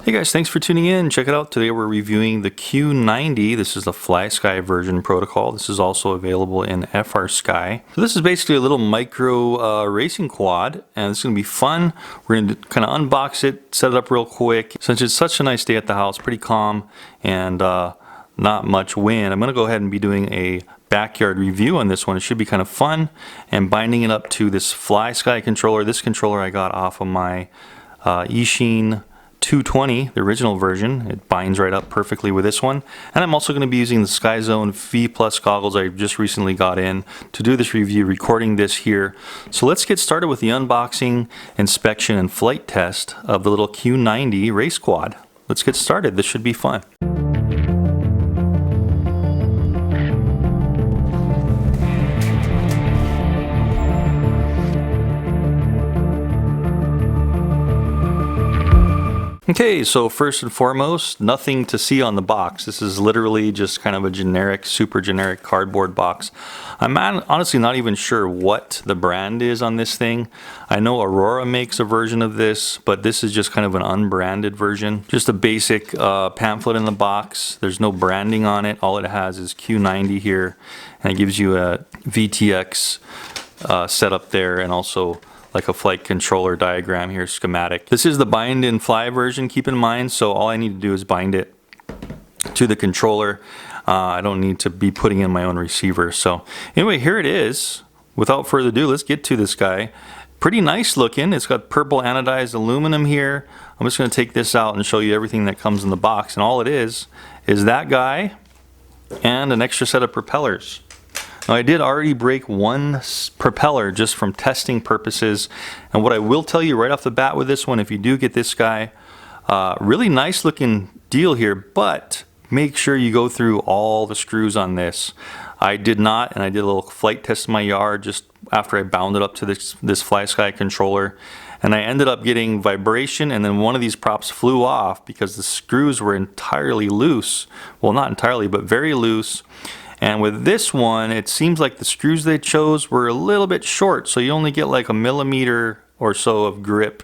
Hey guys, thanks for tuning in. Check it out. Today we're reviewing the Q90. This is the FlySky version protocol. This is also available in FrSky. So this is basically a little micro racing quad, and it's going to be fun. We're going to kind of unbox it, set it up real quick. Since it's such a nice day at the house, pretty calm and not much wind, I'm going to go ahead and be doing a backyard review on this one. It should be kind of fun, and binding it up to this FlySky controller. This controller I got off of my Eachine 220, the original version. It binds right up perfectly with this one. And I'm also going to be using the SkyZone V Plus goggles I just recently got in to do this review, recording this here. So let's get started with the unboxing, inspection, and flight test of the little Q90 race quad. Let's get started. This should be fun. Okay, so first and foremost, nothing to see on the box. This is literally just kind of a generic, super generic cardboard box. I'm honestly not even sure what the brand is on this thing. I know Aurora makes a version of this, but this is just kind of an unbranded version. Just a basic pamphlet in the box. There's no branding on it. All it has is Q90 here, and it gives you a VTX setup there, and also like a flight controller diagram here, schematic. This is the bind and fly version, keep in mind, so all I need to do is bind it to the controller. I don't need to be putting in my own receiver. So anyway, here it is. Without further ado, let's get to this guy. Pretty nice looking. It's got purple anodized aluminum here. I'm just going to take this out and show you everything that comes in the box, and all it is that guy and an extra set of propellers. Now, I did already break one propeller just from testing purposes, and what I will tell you right off the bat with this one, if you do get this guy, really nice looking deal here, but make sure you go through all the screws on this. I did not, and I did a little flight test in my yard just after I bound it up to this FlySky controller, and I ended up getting vibration, and then one of these props flew off because the screws were entirely loose. Well, not entirely, but very loose. And with this one, it seems like the screws they chose were a little bit short, so you only get like 1 millimeter or so of grip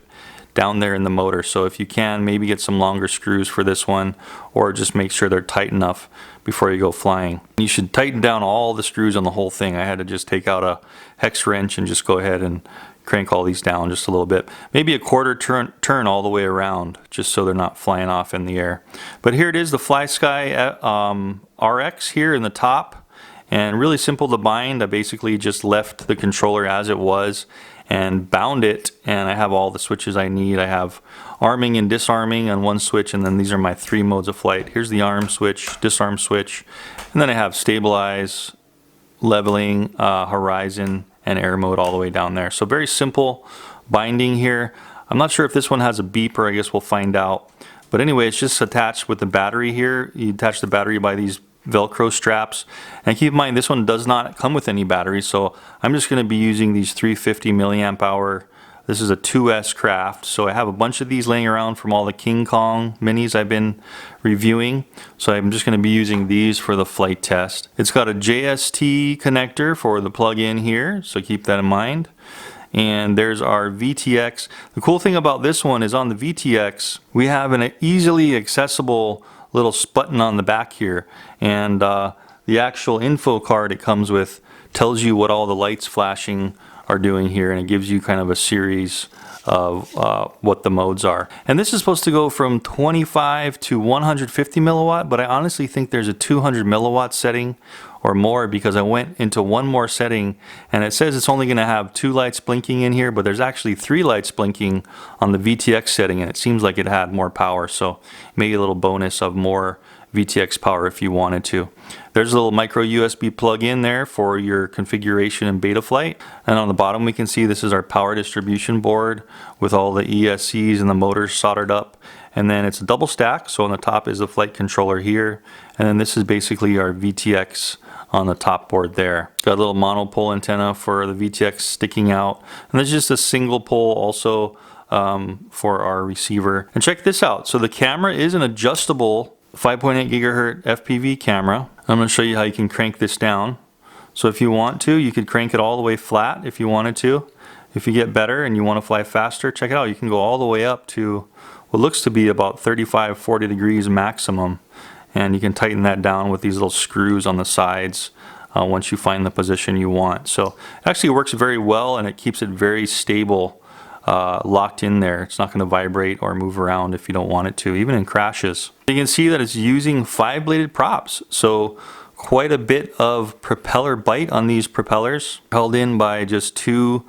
down there in the motor. So if you can, maybe get some longer screws for this one, or just make sure they're tight enough before you go flying. You should tighten down all the screws on the whole thing. I had to just take out a hex wrench and just go ahead and crank all these down just a little bit. Maybe a quarter turn all the way around, just so they're not flying off in the air. But here it is, the FlySky RX here in the top, and really simple to bind. I basically just left the controller as it was and bound it, and I have all the switches I need. I have arming and disarming on one switch, and then these are my 3 modes of flight. Here's the arm switch, disarm switch, and then I have stabilize, leveling, horizon, and air mode all the way down there. So very simple binding here. I'm not sure if this one has a beeper. I guess we'll find out. But anyway, it's just attached with the battery here. You attach the battery by these Velcro straps. And keep in mind, this one does not come with any battery, so I'm just going to be using these 350 milliamp hour. This is a 2S craft, so I have a bunch of these laying around from all the King Kong minis I've been reviewing. So I'm just going to be using these for the flight test. It's got a JST connector for the plug-in here, so keep that in mind. And there's our VTX. The cool thing about this one is on the VTX, we have an easily accessible little button on the back here, and the actual info card it comes with tells you what all the lights flashing are doing here, and it gives you kind of a series of what the modes are. And this is supposed to go from 25 to 150 milliwatt, but I honestly think there's a 200 milliwatt setting or more, because I went into one more setting and it says it's only going to have 2 lights blinking in here, but there's actually 3 lights blinking on the VTX setting, and it seems like it had more power, so maybe a little bonus of more VTX power if you wanted to. There's a little micro USB plug in there for your configuration in beta flight, and on the bottom we can see this is our power distribution board with all the ESCs and the motors soldered up, and then it's a double stack, so on the top is the flight controller here, and then this is basically our VTX on the top board there. Got a little monopole antenna for the VTX sticking out, and there's just a single pole also for our receiver. And check this out, so the camera is an adjustable 5.8 gigahertz FPV camera. I'm going to show you how you can crank this down. So if you want to, you could crank it all the way flat if you wanted to. If you get better and you want to fly faster, check it out. You can go all the way up to what looks to be about 35-40 degrees maximum, and you can tighten that down with these little screws on the sides once you find the position you want. So it actually works very well, and it keeps it very stable, locked in there. It's not going to vibrate or move around if you don't want it to, even in crashes. You can see that it's using 5-bladed props, so quite a bit of propeller bite on these propellers, held in by just 2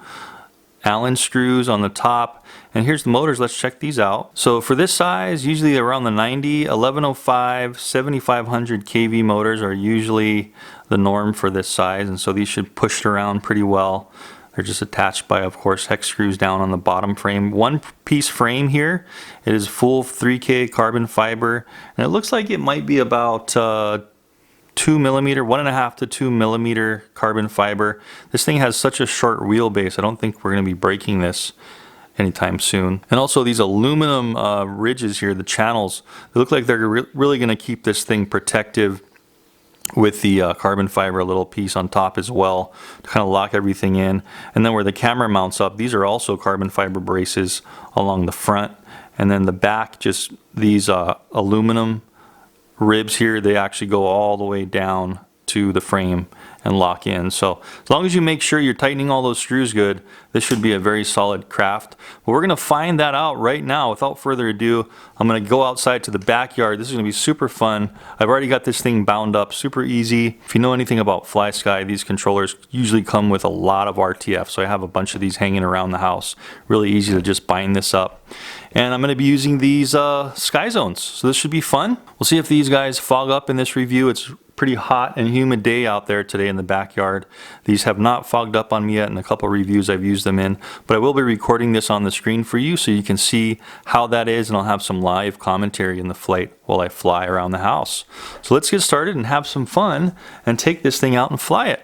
Allen screws on the top. And here's the motors. Let's check these out. So for this size, usually around the 90, 1105, 7500 kV motors are usually the norm for this size, and so these should push it around pretty well. They're just attached by, of course, hex screws down on the bottom frame. One piece frame here. It is full 3K carbon fiber, and it looks like it might be about 2 millimeter, 1.5 to 2 millimeter carbon fiber. This thing has such a short wheelbase, I don't think we're going to be breaking this anytime soon. And also these aluminum ridges here, the channels, they look like they're really going to keep this thing protective with the carbon fiber little piece on top as well to kind of lock everything in. And then where the camera mounts up, these are also carbon fiber braces along the front. And then the back, just these aluminum ribs here, they actually go all the way down to the frame and lock in. So as long as you make sure you're tightening all those screws good, this should be a very solid craft. But we're going to find that out right now. Without further ado, I'm going to go outside to the backyard. This is going to be super fun. I've already got this thing bound up, super easy. If you know anything about FlySky, these controllers usually come with a lot of RTF, so I have a bunch of these hanging around the house. Really easy to just bind this up. And I'm going to be using these Sky Zones, so this should be fun. We'll see if these guys fog up in this review. It's pretty hot and humid day out there today in the backyard. These have not fogged up on me yet in a couple reviews I've used them in, but I will be recording this on the screen for you so you can see how that is, and I'll have some live commentary in the flight while I fly around the house. So let's get started and have some fun and take this thing out and fly it.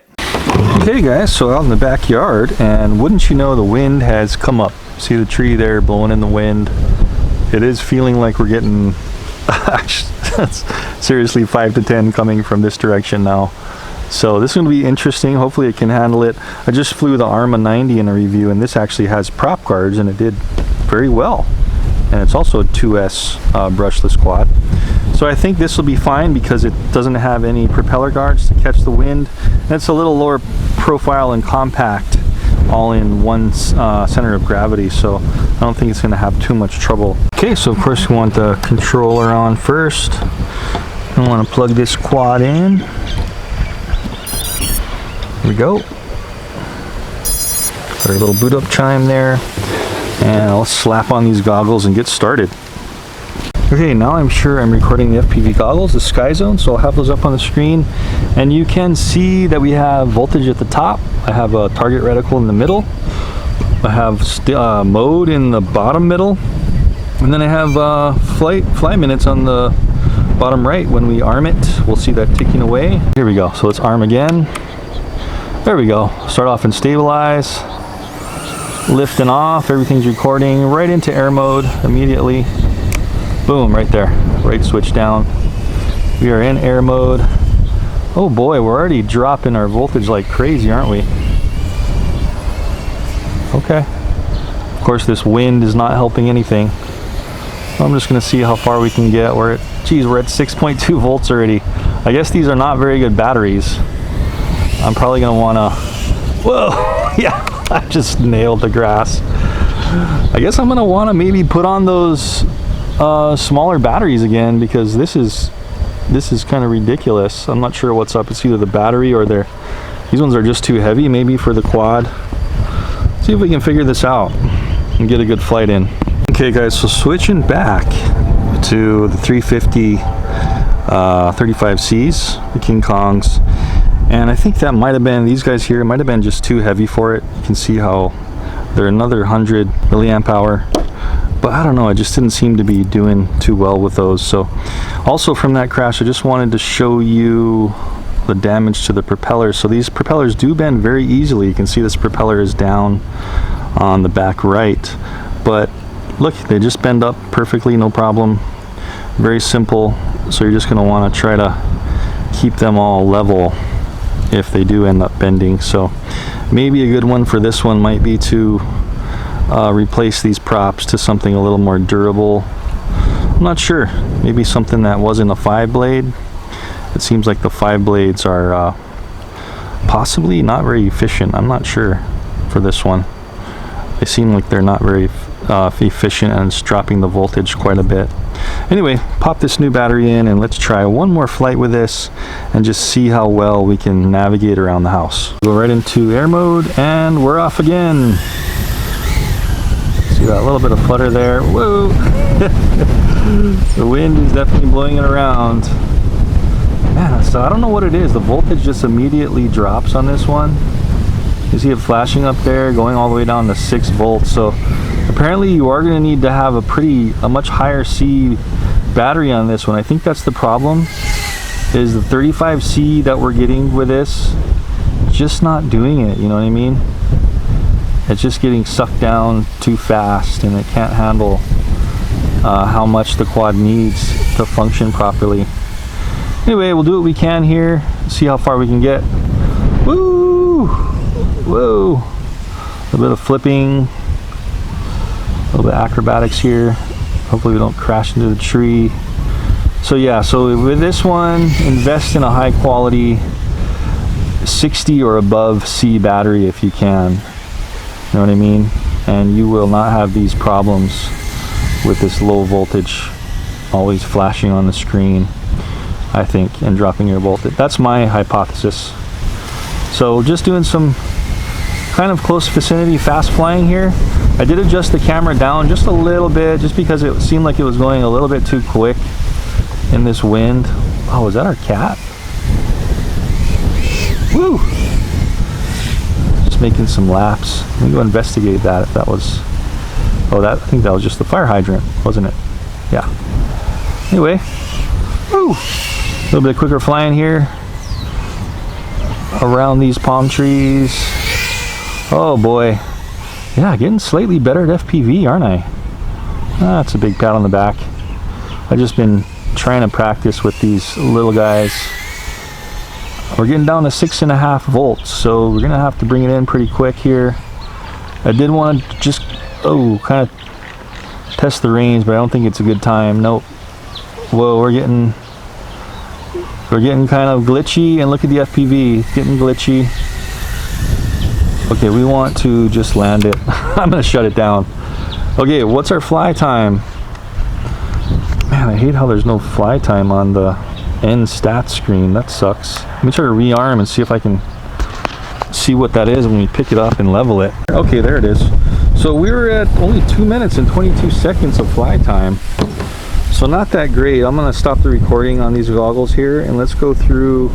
Okay guys, so out in the backyard, and wouldn't you know, the wind has come up. See the tree there blowing in the wind? It is feeling like we're getting seriously 5 to 10 coming from this direction now. So this is going to be interesting. Hopefully it can handle it. I just flew the Arma 90 in a review, and this actually has prop guards, and it did very well. And it's also a 2S brushless quad. So I think this will be fine because it doesn't have any propeller guards to catch the wind. And it's a little lower profile and compact, all in one center of gravity, so I don't think it's going to have too much trouble. Okay, so of course we want the controller on first. I want to plug this quad in. Here we go. Got our little boot up chime there, and I'll slap on these goggles and get started. Okay, now I'm sure I'm recording the FPV goggles, the Sky Zone, so I'll have those up on the screen, and you can see that we have voltage at the top. I have a target reticle in the middle. I have mode in the bottom middle, and then I have flight minutes on the bottom right. When we arm it, we'll see that ticking away. Here we go. So let's arm again. There we go. Start off and stabilize. Lifting off. Everything's recording right into air mode immediately. Boom, right there. Right switch down. We are in air mode. Oh boy, we're already dropping our voltage like crazy, aren't we? Okay. Of course, this wind is not helping anything. I'm just going to see how far we can get. We're at 6.2 volts already. I guess these are not very good batteries. I'm probably going to want to... Whoa! Yeah, I just nailed the grass. I guess I'm going to want to maybe put on those smaller batteries again, because this is kind of ridiculous. I'm not sure what's up. It's either the battery or these ones are just too heavy maybe for the quad. See if we can figure this out and get a good flight in. Okay guys, so switching back to the 350 35Cs, the King Kongs, and I think that might have been, these guys here might have been just too heavy for it. You can see how they're another 100 milliamp hour, but I don't know, I just didn't seem to be doing too well with those. So also from that crash, I just wanted to show you the damage to the propellers. So these propellers do bend very easily. You can see this propeller is down on the back right, but look, they just bend up perfectly, no problem. Very simple. So you're just going to want to try to keep them all level if they do end up bending. So maybe a good one for this one might be to replace these props to something a little more durable. Maybe a good one for this one might be to replace these props to something a little more durable. I'm not sure. Maybe something that wasn't a 5-blade. It seems like the 5 blades are possibly not very efficient. I'm not sure for this one. They seem like they're not very efficient, and it's dropping the voltage quite a bit. Anyway, pop this new battery in and let's try one more flight with this and just see how well we can navigate around the house. Go right into air mode and we're off again. See that little bit of flutter there. Whoa! The wind is definitely blowing it around. Man, so I don't know what it is. The voltage just immediately drops on this one. You see it flashing up there, going all the way down to 6 volts. So apparently you are going to need to have a much higher C battery on this one. I think that's the problem, is the 35C that we're getting with this just not doing it, you know what I mean? It's just getting sucked down too fast, and it can't handle how much the quad needs to function properly. Anyway, we'll do what we can here, see how far we can get. Woo! Whoa! A little bit of flipping, a little bit of acrobatics here. Hopefully we don't crash into the tree. So yeah, so with this one, invest in a high quality 60 or above C battery if you can. You know what I mean? And you will not have these problems with this low voltage always flashing on the screen, I think, and dropping your voltage. That's my hypothesis. So just doing some kind of close vicinity fast flying here. I did adjust the camera down just a little bit, just because it seemed like it was going a little bit too quick in this wind. Oh, is that our cat? Woo! Just making some laps. Let me go investigate that, if that was... Oh, I think that was just the fire hydrant, wasn't it? Yeah. Anyway, woo! A little bit quicker flying here around these palm trees. Oh boy. Yeah, getting slightly better at FPV, aren't I? That's a big pat on the back. I've just been trying to practice with these little guys. We're getting down to 6.5 volts, so we're gonna have to bring it in pretty quick here. I did want to just kind of test the range, but I don't think it's a good time. Nope. Whoa, we're getting kind of glitchy, and look at the FPV, it's getting glitchy. Okay, we want to just land it. I'm gonna shut it down. Okay, what's our fly time? Man, I hate how there's no fly time on the end stats screen. That sucks. Let me try to rearm and see if I can see what that is when we pick it up and level it. Okay, there it is. So we were at only 2 minutes and 22 seconds of fly time. So not that great. I'm gonna stop the recording on these goggles here and let's go through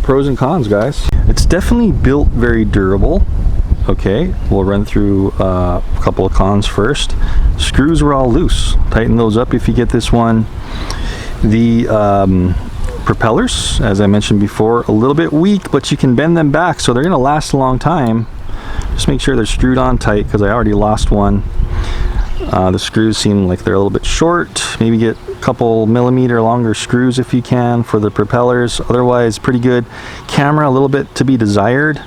pros and cons, guys. It's definitely built very durable. Okay, we'll run through a couple of cons first. Screws were all loose. Tighten those up if you get this one. The propellers, as I mentioned before, a little bit weak, but you can bend them back, so they're gonna last a long time. Just make sure they're screwed on tight, because I already lost one. The screws seem like they're a little bit short. Maybe get a couple millimeter longer screws if you can for the propellers. Otherwise, pretty good. Camera, a little bit to be desired.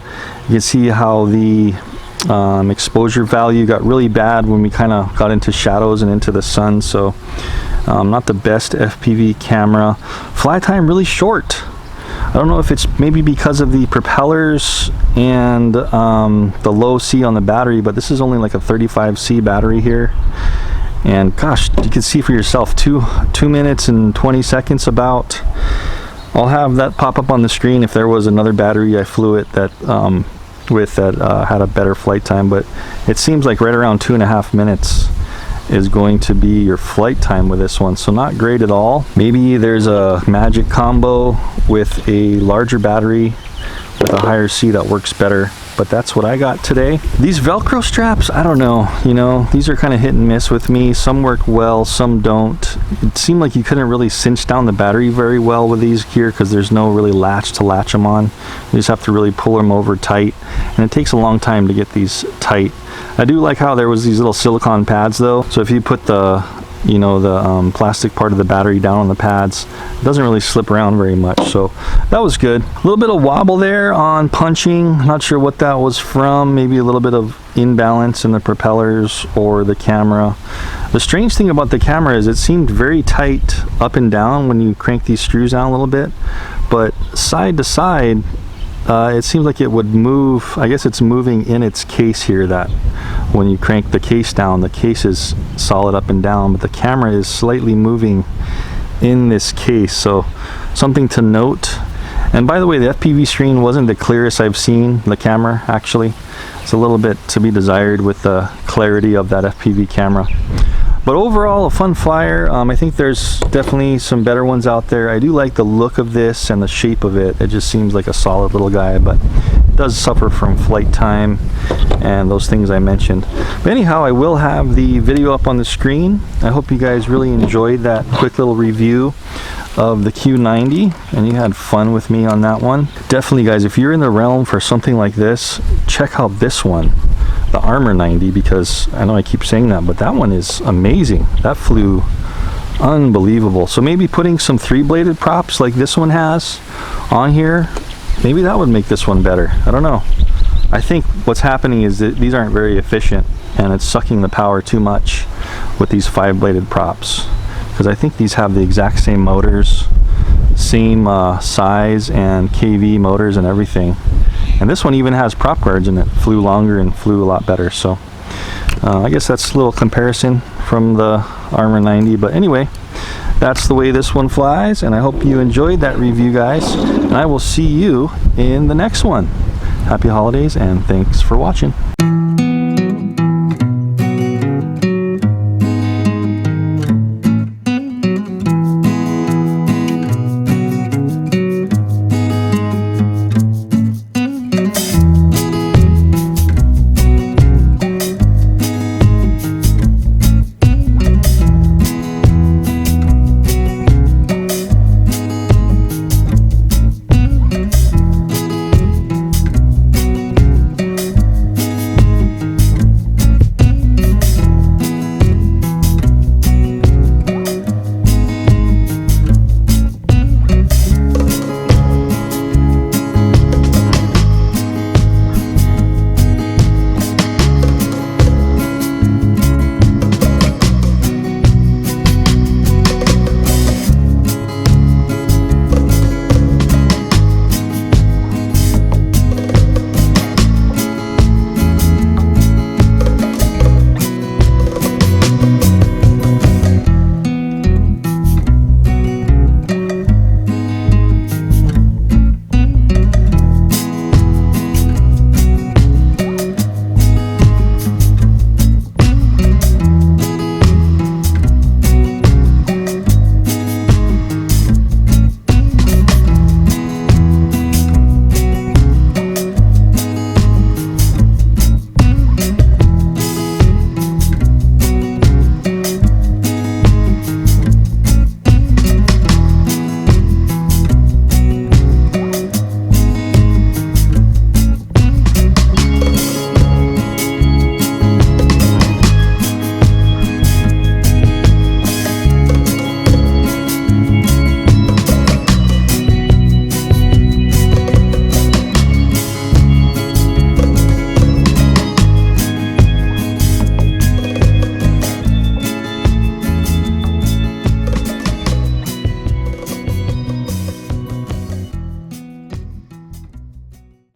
You can see how the exposure value got really bad when we kind of got into shadows and into the sun. So not the best FPV camera. Fly time really short. I don't know if it's maybe because of the propellers and the low C on the battery, but this is only like a 35C battery here. And gosh, you can see for yourself, 2 minutes and 20 seconds about. I'll have that pop up on the screen if there was another battery I flew it that had a better flight time, but it seems like right around 2.5 minutes is going to be your flight time with this one, so not great at all. Maybe there's a magic combo with a larger battery with a higher C that works better, but that's what I got today. These Velcro straps, I don't know, you know, these are kind of hit and miss with me. Some work well, some don't. It seemed like you couldn't really cinch down the battery very well with these here because there's no really latch to latch them on. You just have to really pull them over tight, and it takes a long time to get these tight. I do like how there was these little silicone pads though, so if you put the you know, the plastic part of the battery down on the pads. It doesn't really slip around very much, so that was good. A little bit of wobble there on punching. Not sure what that was from. Maybe a little bit of imbalance in the propellers or the camera. The strange thing about the camera is it seemed very tight up and down when you crank these screws down a little bit, but side to side it seems like it would move. I guess it's moving in its case here, that when you crank the case down, the case is solid up and down, but the camera is slightly moving in this case, so something to note. And by the way, the FPV screen wasn't the clearest I've seen the camera, actually. It's a little bit to be desired with the clarity of that FPV camera. But overall, a fun flyer. I think there's definitely some better ones out there. I do like the look of this and the shape of it. It just seems like a solid little guy, but it does suffer from flight time and those things I mentioned. But anyhow, I will have the video up on the screen. I hope you guys really enjoyed that quick little review of the Q90 and you had fun with me on that one. Definitely, guys, if you're in the realm for something like this, check out this one, the Armor 90, because I know I keep saying that, but that one is amazing. That flew unbelievable. So maybe putting some 3-bladed props like this one has on here, maybe that would make this one better. I don't know. I think what's happening is that these aren't very efficient and it's sucking the power too much with these 5-bladed props, because I think these have the exact same motors, same size and KV motors and everything. And this one even has prop guards and it flew longer and flew a lot better. So I guess that's a little comparison from the Armor 90. But anyway, that's the way this one flies, and I hope you enjoyed that review, guys. And I will see you in the next one. Happy holidays and thanks for watching.